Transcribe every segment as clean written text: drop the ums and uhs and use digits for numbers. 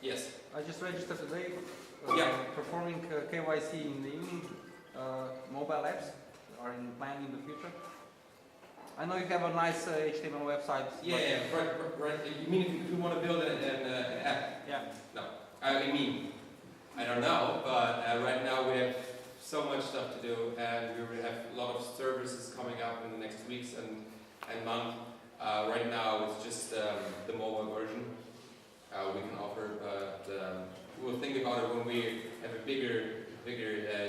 Yes. I just registered today. Performing KYC in the evening. Mobile apps are in plan in the future. I know you have a nice HTML website. Right. You mean if you want to build an app? Yeah. No. I mean, I don't know, but right now we have so much stuff to do, and we will have a lot of services coming up in the next weeks and month. Right now it's just the mobile version we can offer, but we'll think about it when we have a bigger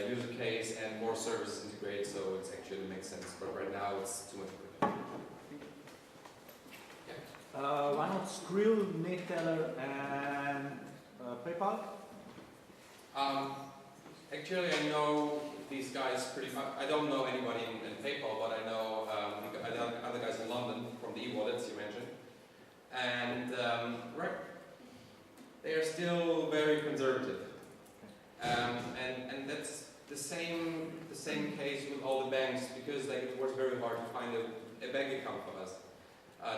user case and more services integrated, so it actually makes sense. But right now it's too much work. Why not Skrill, Neteller, and PayPal? Actually, I know these guys pretty much. I don't know anybody in PayPal, but I know the other guys in London from the e-wallets you mentioned, and they are still very conservative, and that's the same case with all the banks, because it was very hard to find a bank account for us.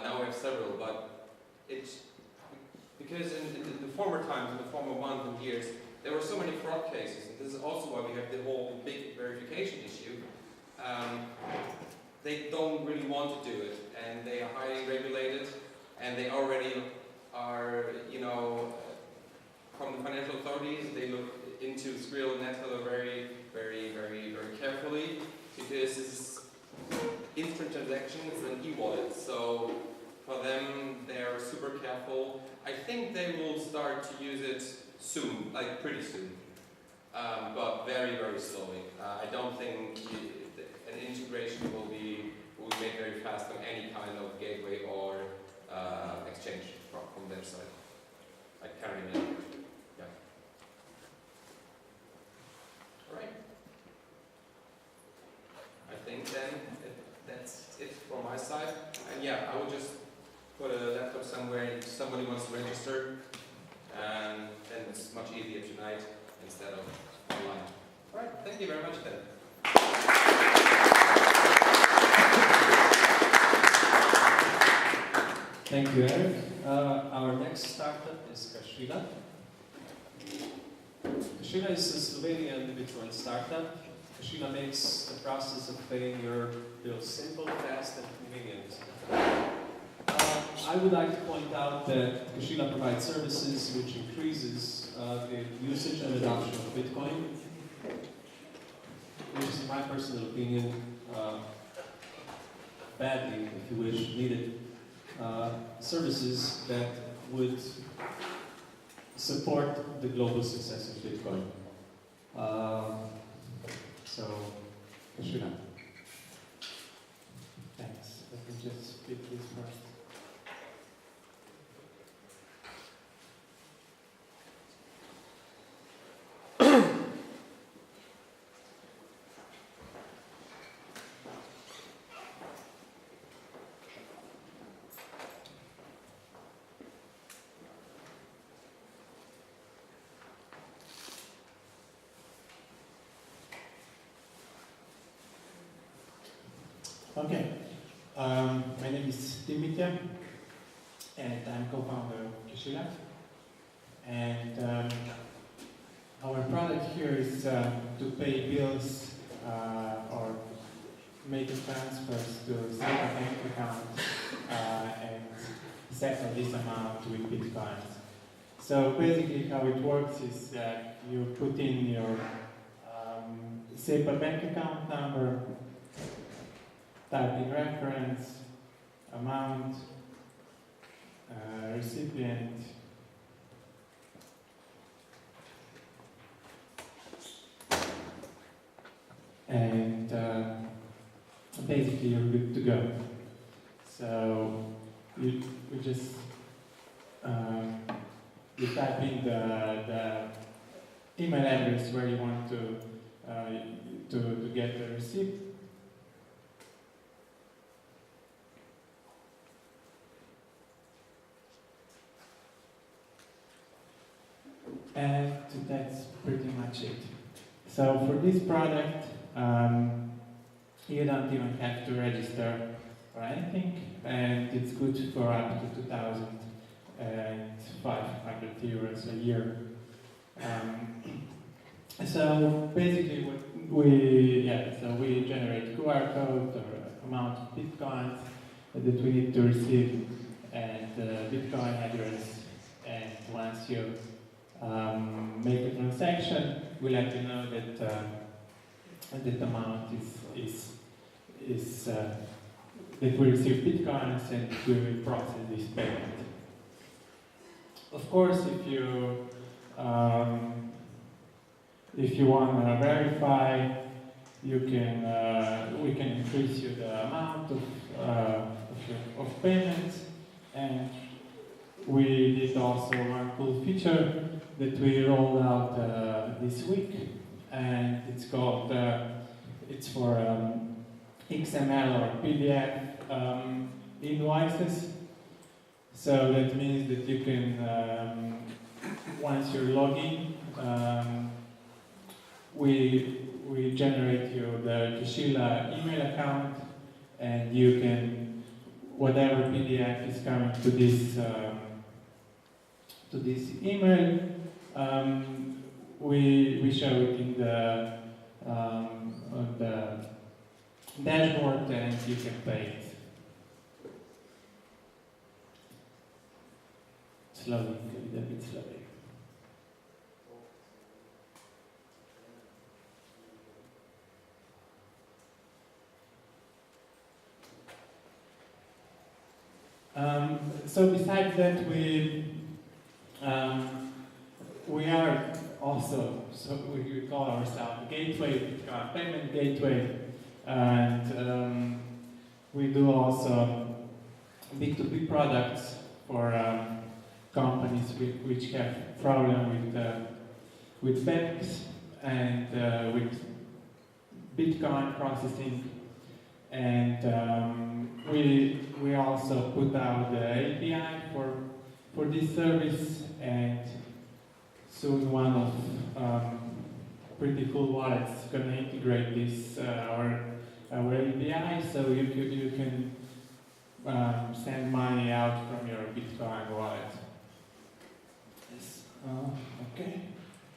Now we have several, but it's because in the former times, in the former months and years, there were so many fraud cases, and this is also why we have the whole big verification issue. They don't really want to do it, and they are highly regulated, and they already are, from the financial authorities, they look into Skrill and Neteller very, very, very, very carefully, because this is instant transactions and e-wallet, so for them they are super careful. I think they will start to use it soon, like pretty soon, but very, very slowly. I don't think an integration will be made very fast on any kind of gateway or exchange from their side. I can't remember. Yeah. All right. I think then that's it from my side. And yeah, I will just put a laptop somewhere if somebody wants to register, and then it's much easier tonight instead of online. All right, thank you very much then. Thank you, Eric. Our next startup is Cashila. Cashila is a Slovenian Bitcoin startup. Cashila makes the process of paying your bills simple, fast, and convenient. I would like to point out that Cashila provides services which increases the usage and adoption of Bitcoin, which is, in my personal opinion, badly, if you wish, needed services that would support the global success of Bitcoin. So, Cashila. Thanks. Let me just speak this first. Okay, my name is Dimitri, and I'm co-founder of Cashila. And our product here is to pay bills or make transfers to a bank account and settle this amount with Bitcoins. So basically how it works is that you put in your SEPA bank account number, type in reference, amount, recipient, and basically you're good to go. So you just you type in the email address where you want to get the receipt. And that's pretty much it. So for this product, you don't even have to register or anything, and it's good for up to 2,500 euros euros a year. So basically, what we generate QR code or amount of bitcoins that we need to receive, and Bitcoin address. And once you make a transaction, we let you know that that amount is that we receive bitcoins, and we will process this payment. Of course, if you want to verify, you can we can increase you the amount of payments, and we did also one cool feature that we rolled out this week, and it's called it's for XML or PDF invoices. So that means that you can once you're logging, we generate you the Cashila email account, and you can, whatever PDF is coming to this email, we show it in on the dashboard, and you can pay it. Slowly, a little bit slowly. So besides that, we are also, so we call ourselves a gateway, payment gateway, and we do also B2B products for companies which have problem with banks and with Bitcoin processing, and we also put out the API for this service, and soon one of pretty cool wallets is going to integrate this our API, so you can send money out from your Bitcoin wallet. Yes. Okay.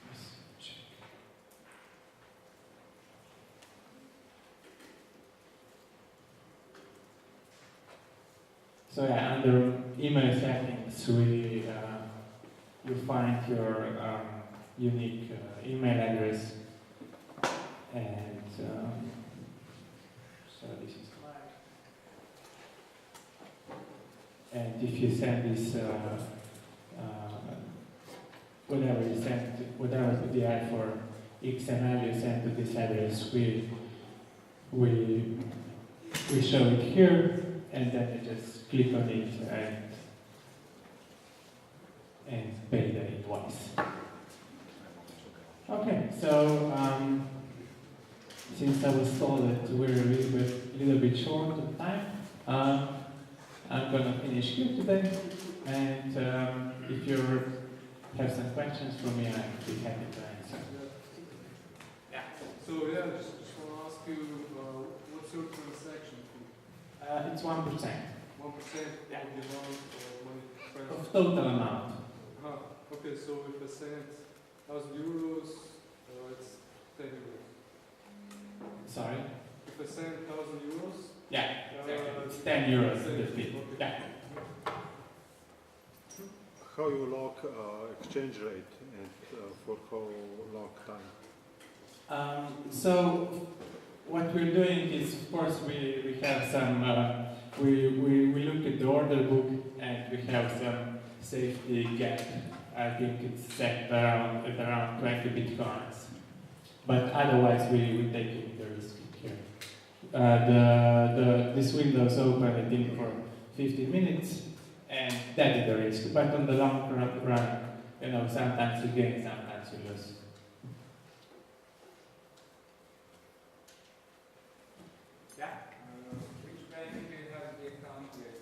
Let's check. So yeah, under email settings, you find your unique email address, and so this is mine. And if you send this, whatever you send, whatever PDF or XML you send to this address, we show it here, and then you just click on it and pay the invoice. Okay, so since I was told that we're a little bit short of time, I'm going to finish here today, and if you have some questions for me, I'd be happy to answer. Yeah. So yeah, just want to ask you, what's your transaction fee? It's 1%. 1% Yeah. of the amount of money transferred? Of total amount. Okay, so if I send 1,000 euros, it's 10 euros. Sorry? If I send 1,000 euros, Yeah, exactly. It's 10 euros the fee. Okay. Yeah. How you lock exchange rate and for how long time? So what we're doing is, of course, we have some, we look at the order book, and we have some safety gap. I think it's set at around 20 bitcoins. But otherwise, we take the risk here. This window is open, I think, for 15 minutes, and that is the risk. But on the long run, sometimes you gain, sometimes you lose. Yeah. Which bank do you have the account with?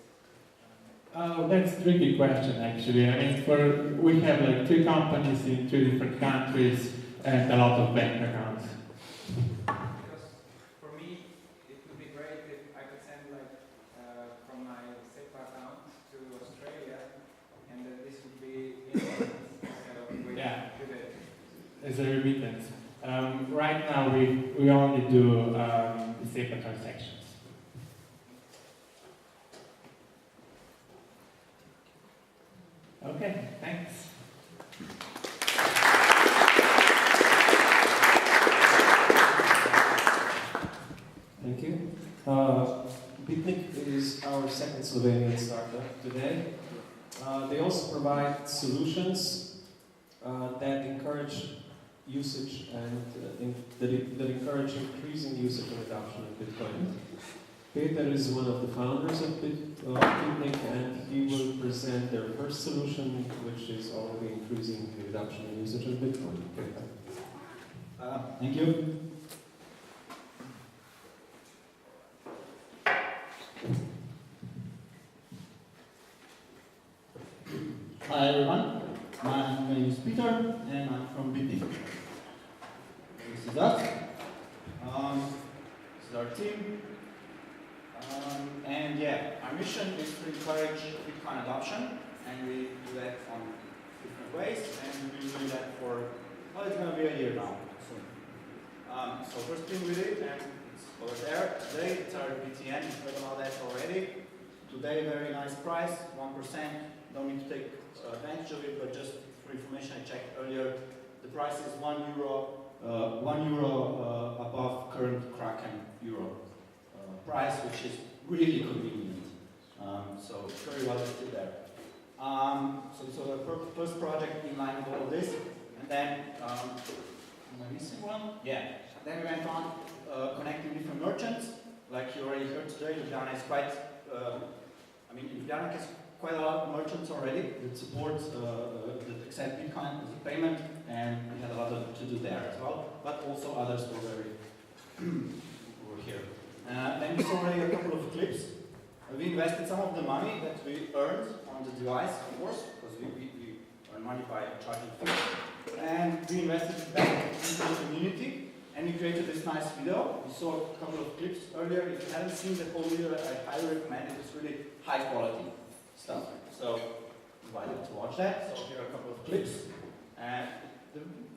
Oh, that's a tricky question, actually. I mean, we have like 3 companies in 3 different countries and a lot of bank accounts. Because for me, it would be great if I could send from my SEPA account to Australia, and that this would be instant. as a remittance. Right now, we only do the SEPA transactions. Okay, thanks. Thank you. Bitnik is our second Slovenian startup today. They also provide solutions that encourage usage and that encourage increasing usage and adoption of Bitcoin. Peter is one of the founders of Bitnik, and he will present their first solution, which is already increasing the adoption and usage of Bitcoin. Peter. Thank you. Hi everyone, my name is Peter and I'm from Bitnik. This is us. This is our team. And yeah, our mission is to encourage Bitcoin adoption, and we do that on different ways, and we've been doing that for, well, it's going to be a year now soon. So first thing we did, and it's over there today, it's our BTN, you've heard about that already. Today, very nice price, 1%, don't need to take advantage of it, but just for information I checked earlier, the price is €1 above current Kraken euro price, which is really convenient. So very well listed there. So this was our first project in line with all of this, and then am I missing one? Yeah. Then we went on connecting different merchants, like you already heard today. Ljubljana is quite. Ljubljana has quite a lot of merchants already that support that accept Bitcoin as a payment, and we had a lot to do there as well. But also others were very were here. Then we saw already a couple of clips. We invested some of the money that we earned on the device, of course, because we earn money by charging fees. And we invested it back into the community, and we created this nice video. We saw a couple of clips earlier. If you haven't seen the whole video, I highly recommend it. It's really high quality stuff. So I invite you to watch that. So here are a couple of clips.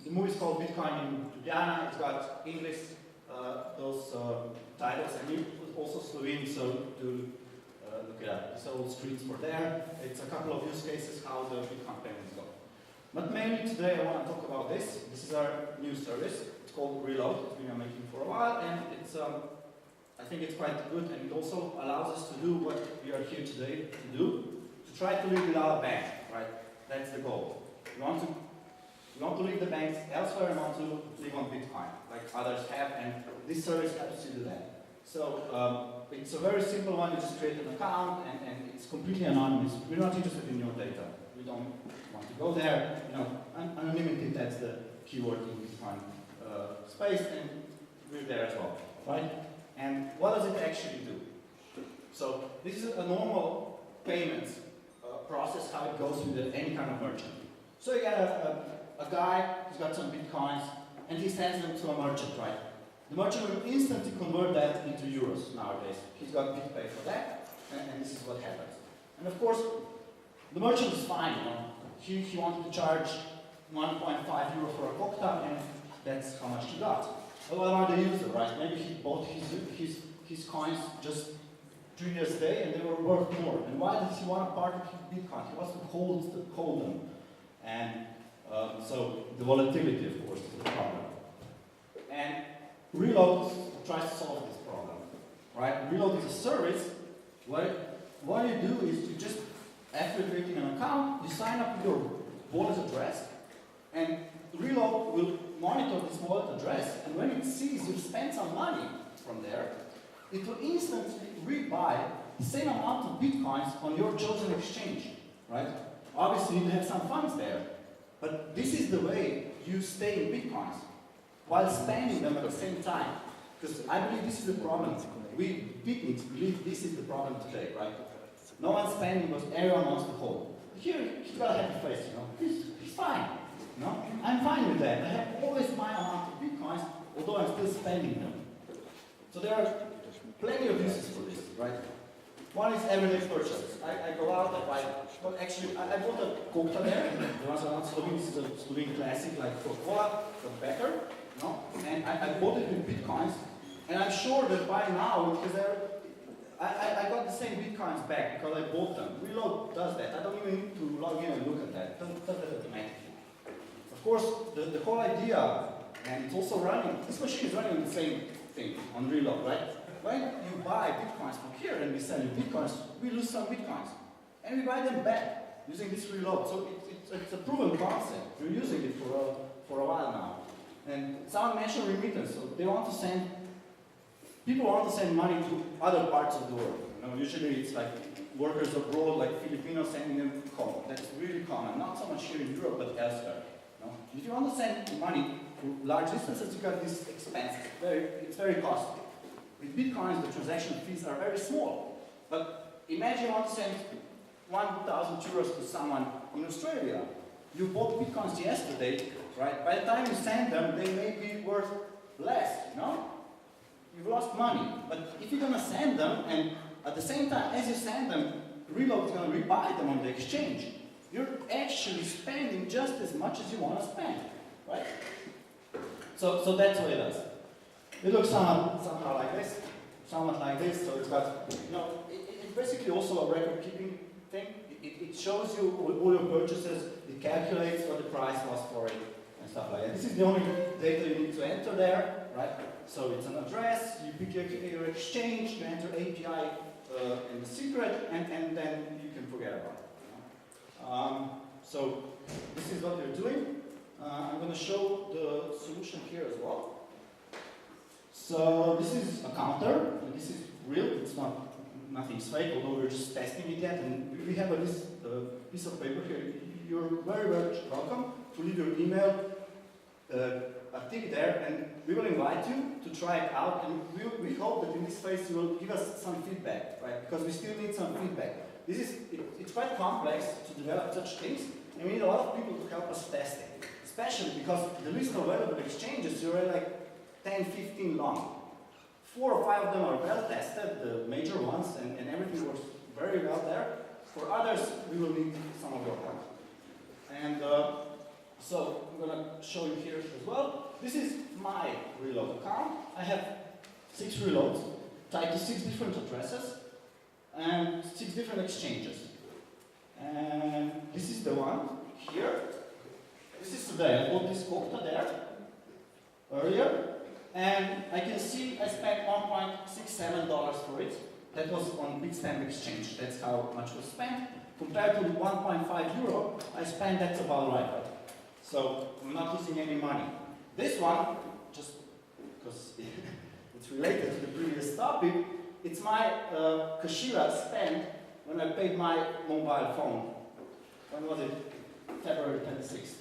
The movie is called Bitcoin in Ljubljana. It's got English, those titles, and you also Slovene, so do look it up. So all streets were there. It's a couple of use cases how the Bitcoin payments go. But mainly today I want to talk about this. This is our new service. It's called Reload. It's been making for a while, and it's I think it's quite good, and it also allows us to do what we are here today to do, to try to live without a bank, right? That's the goal. We want to leave the banks elsewhere and want to live on Bitcoin, like others have, and this service helps you do that. So it's a very simple one. You just create an account, and it's completely anonymous. We're not interested in your data. We don't want to go there. You know, anonymity, that's the keyword in Bitcoin space, and we're there as well, right? And what does it actually do? So this is a normal payments process, how it goes with any kind of merchant. So you get a guy who's got some Bitcoins, and he sends them to a merchant, right? The merchant will instantly convert that into euros nowadays. He's got BitPay for that, and this is what happens. And of course, the merchant is fine, you know. He wanted to charge 1.5 euro for a cocktail, and that's how much he got. But what about the user, right? Maybe he bought his coins just 3 years a day, and they were worth more. And why does he want to part with his Bitcoin? He wants to hold them. And so the volatility, of course, is the problem. And Reload tries to solve this problem, right? Reload is a service where what you do is you just, after creating an account, you sign up with your wallet address, and Reload will monitor this wallet address, and when it sees you spend some money from there, it will instantly rebuy the same amount of Bitcoins on your chosen exchange, right? Obviously, you have some funds there, but this is the way you stay in Bitcoins, while spending them at the same time. Because I believe this is the problem. We Bitniks believe this is the problem today, right? No one's spending because everyone wants to hold. Here, he's got a happy face, you know. He's fine. You know? I'm fine with that. I have always my amount of Bitcoins, although I'm still spending them. So there are plenty of uses for this, right? One is everyday purchase. I go out, I buy, well actually I bought a Coca there, the ones are not Slovene, this is a Slovene classic like Coca-Cola, from Becker, no? And I bought it with Bitcoins, and I'm sure that by now, because I got the same Bitcoins back because I bought them. Reload does that. I don't even need to log in and look at that. It does that automatically. Of course, the whole idea, and it's also running, this machine is running on the same thing, on Reload, right? When you buy Bitcoins from here and we sell you Bitcoins, we lose some Bitcoins. And we buy them back using this Reload. So it's a proven concept. We're using it for a while now. And someone mentioned remittance. So they want to send, people want to send money to other parts of the world. You know, usually it's like workers abroad, like Filipinos sending them home. That's really common. Not so much here in Europe, but elsewhere. You know? If you want to send money to large distances, you got these expenses. It's very costly. With Bitcoins, the transaction fees are very small. But imagine you want to send 1,000 euros to someone in Australia. You bought Bitcoins yesterday, right? By the time you send them, they may be worth less, you know? You've lost money. But if you're going to send them, and at the same time, as you send them, Reload is going to rebuy them on the exchange, you're actually spending just as much as you want to spend, right? So that's what it does. It looks somehow like this, somewhat like this. So it's got, you know, it's basically also a record-keeping thing. It shows you all your purchases. It calculates what the price was for it and stuff like that. This is the only data you need to enter there, right? So it's an address. You pick your exchange. You enter API and the secret, and then you can forget about it. You know? So this is what they're doing. I'm going to show the solution here as well. So this is a counter, and this is real. It's nothing's fake, although we're just testing it yet. And we have this piece of paper here. You're very, very welcome to leave your email, a tick there, and we will invite you to try it out. And we hope that in this phase you will give us some feedback, right? Because we still need some feedback. It's quite complex to develop such things, and we need a lot of people to help us test it. Especially because the list of available exchanges, you're like 10, 15 long. 4 or 5 of them are well tested, the major ones, and everything works very well there. For others, we will need some of your help. And so I'm going to show you here as well. This is my Reload account. I have 6 reloads tied to 6 different addresses and 6 different exchanges. And this is the one here. This is today. I bought this Coca there earlier. And I can see I spent $1.67 for it. That was on Bitstamp exchange. That's how much was spent. Compared to 1.5 euro, I spent, that's about right. So I'm not losing any money. This one, just because it's related to the previous topic, it's my Cashila spent when I paid my mobile phone. When was it? February 26th.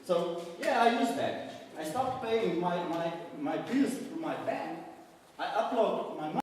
So yeah, I used that. I stopped paying my bills through my bank. I upload my money.